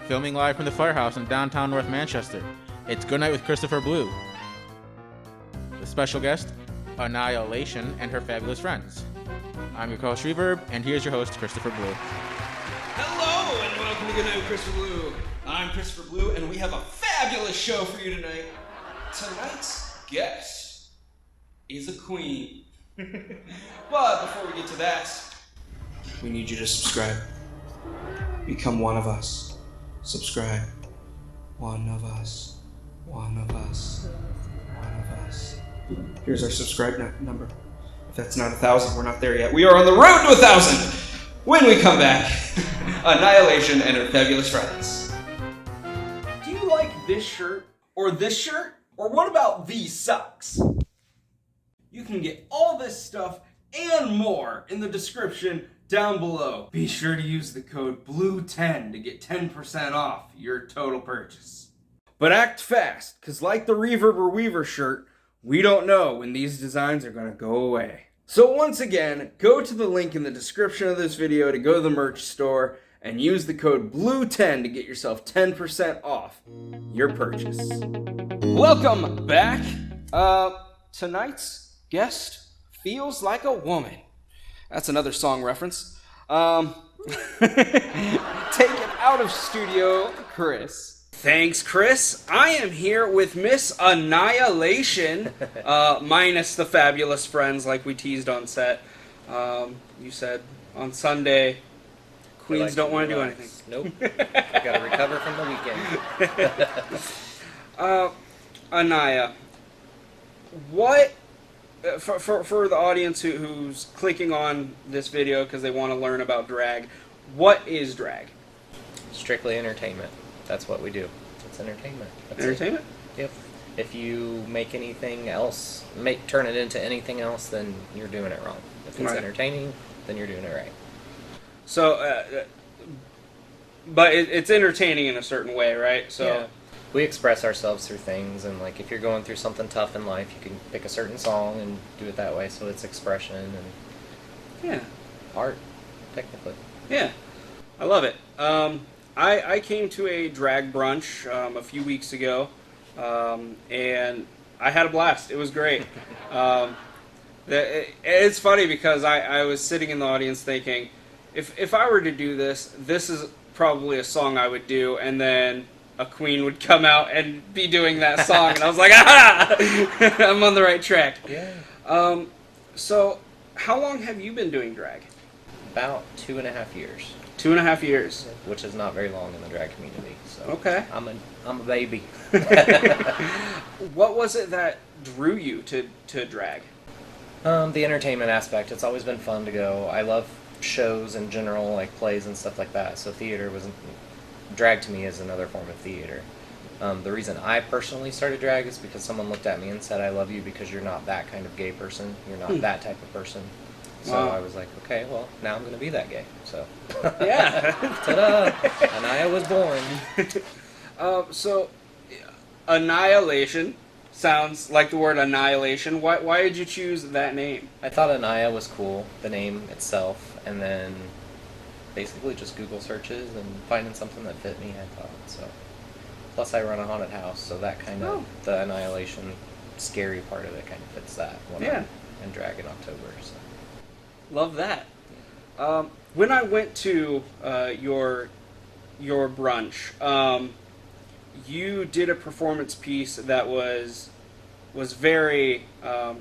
Filming live from the firehouse in downtown North Manchester, it's Good Night with Christopher Blue. The special guest, Aniah Lation and her fabulous friends. I'm your co-host Reverb, and here's your host, Christopher Blue. Hello, and welcome to Good Night with Christopher Blue. I'm Christopher Blue, and we have a fabulous show for you tonight. Tonight's guest is a queen. But before we get to that, we need you to subscribe. Become one of us. Subscribe. One of us. One of us. One of us. Here's our subscribe number. If that's not 1,000, we're not there yet. We are on the road to 1,000. When we come back, Aniah Lation and her fabulous friends. Do you like this shirt or this shirt? Or what about these socks? You can get all this stuff and more in the description down below. Be sure to use the code BLUE10 to get 10% off your total purchase. But act fast, because like the Reverb or Weaver shirt, we don't know when these designs are going to go away. So once again, go to the link in the description of this video to go to the merch store and use the code BLUE10 to get yourself 10% off your purchase. Welcome back. Tonight's guest feels like a woman. That's another song reference. Taken out of studio, Chris. Thanks, Chris. I am here with Miss Aniah Lation, minus the fabulous friends like we teased on set. You said on Sunday, queens like don't want to do anything. Nope. Gotta recover from the weekend. Aniah, what, for the audience who's clicking on this video because they want to learn about drag, what is drag? Strictly entertainment. That's what we do. It's entertainment. That's Entertainment? Yep. If you make anything else, turn it into anything else, then you're doing it wrong. If it's Right. entertaining, then you're doing it right. So, but it's entertaining in a certain way, right? So. Yeah. We express ourselves through things, and like if you're going through something tough in life, you can pick a certain song and do it that way. So it's expression and Yeah. art, technically. Yeah. I love it. I came to a drag brunch a few weeks ago, and I had a blast. It was great. It's funny because I was sitting in the audience thinking, if I were to do this, this is probably a song I would do, and then a queen would come out and be doing that song, and I was like, ah! I'm on the right track. Yeah. So, how long have you been doing drag? About 2.5 years. 2.5 years. Which is not very long in the drag community. So Okay. I'm a baby. What was it that drew you to drag? The entertainment aspect. It's always been fun to go. I love shows in general, like plays and stuff like that. So drag to me is another form of theater. The reason I personally started drag is because someone looked at me and said, I love you because you're not that kind of gay person. You're not that type of person. So Wow. I was like, okay, well, now I'm going to be that gay. So, Yeah. ta-da! Aniah was born. So, Annihilation sounds like the word annihilation. Why did you choose that name? I thought Aniah was cool, the name itself, and then basically just Google searches and finding something that fit me, I thought. So, plus I run a haunted house, so that kind of, the Annihilation scary part of it kind of fits that when Yeah. I'm in drag in October. So. Love that. When I went to your brunch, you did a performance piece that was very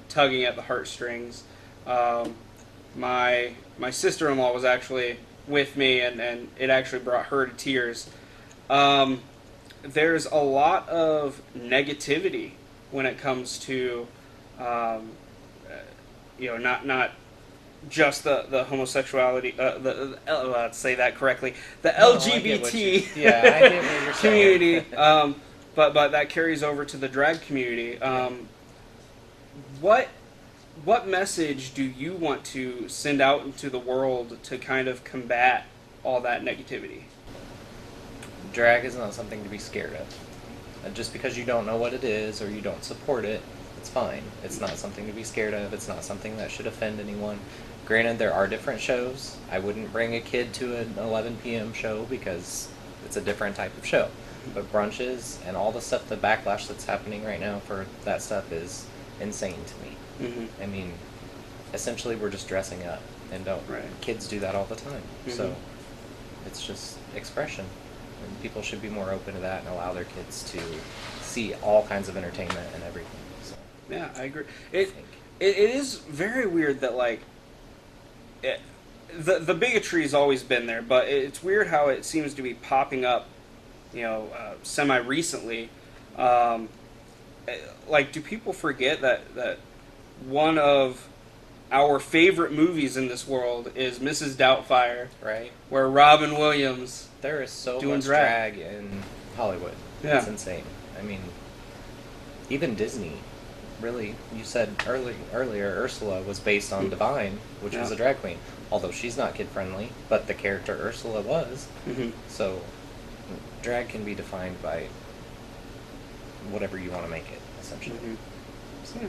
tugging at the heartstrings. My sister-in-law was actually with me, and it actually brought her to tears. There's a lot of negativity when it comes to not just the homosexuality, let's say that correctly, the LGBT I get what you're community, but that carries over to the drag community. What message do you want to send out into the world to kind of combat all that negativity? Drag is not something to be scared of. Just because you don't know what it is or you don't support it, it's fine. It's not something to be scared of. It's not something that should offend anyone. Granted, there are different shows. I wouldn't bring a kid to an 11 p.m. show because it's a different type of show. But brunches and all the stuff, the backlash that's happening right now for that stuff is insane to me. Mm-hmm. I mean, essentially we're just dressing up, and kids do that all the time. Mm-hmm. So it's just expression, and people should be more open to that and allow their kids to see all kinds of entertainment and everything. So Yeah, I agree. It is very weird that like the bigotry's always been there, but it's weird how it seems to be popping up, semi recently. Like, do people forget that one of our favorite movies in this world is Mrs. Doubtfire, right, where Robin Williams there is so doing much drag in Hollywood. Yeah. It's insane. I mean, even Disney. Really, you said earlier Ursula was based on Divine, which was a drag queen. Although she's not kid friendly, but the character Ursula was. Mm-hmm. So, drag can be defined by whatever you want to make it, essentially. Mm-hmm. So,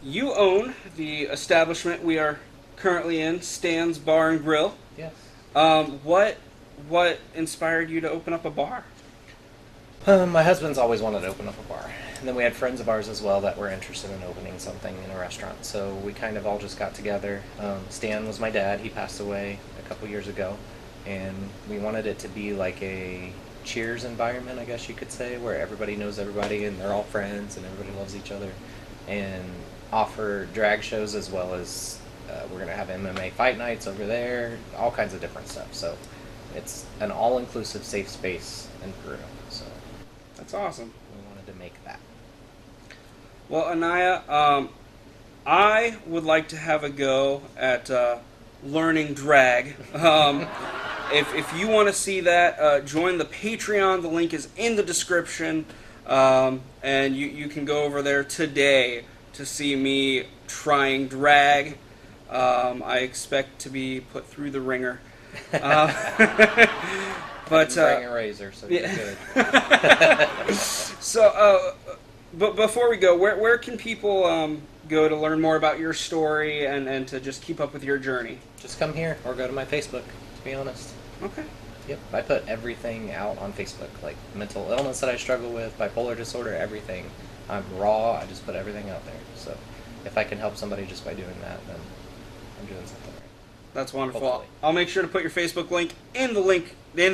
You own the establishment we are currently in, Stan's Bar and Grill. yes. What inspired you to open up a bar? My husband's always wanted to open up a bar. And then we had friends of ours as well that were interested in opening something in a restaurant. So we kind of all just got together. Stan was my dad. He passed away a couple years ago. And we wanted it to be like a Cheers environment, I guess you could say, where everybody knows everybody and they're all friends and everybody loves each other. And offer drag shows as well as we're going to have MMA fight nights over there, all kinds of different stuff. So it's an all-inclusive safe space in Peru. So That's awesome. we wanted to make that. Well, Aniah, I would like to have a go at learning drag. If you want to see that, join the Patreon. The link is in the description. And you can go over there today to see me trying drag. I expect to be put through the ringer. But bring a razor, so you're good. So, but before we go, where can people go to learn more about your story and to just keep up with your journey? Just come here or go to my Facebook, to be honest. Okay. Yep, I put everything out on Facebook, like mental illness that I struggle with, bipolar disorder, everything. I'm raw, I just put everything out there. So if I can help somebody just by doing that, then I'm doing something right. That's wonderful. Hopefully. I'll make sure to put your Facebook link in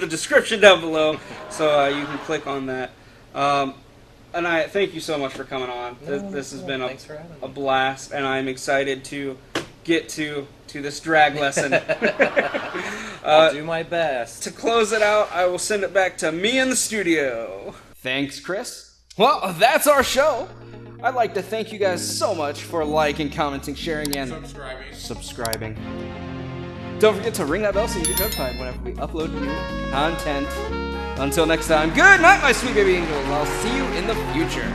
the description down below, so you can click on that. And I thank you so much for coming on. This has been Thanks for having me. a blast, and I'm excited to get to this drag lesson. I'll do my best. To close it out, I will send it back to me in the studio. Thanks, Chris. Well, that's our show. I'd like to thank you guys so much for liking, commenting, sharing, and subscribing. Don't forget to ring that bell so you get notified whenever we upload new content. Until next time, good night, my sweet baby angels. I'll see you in the future.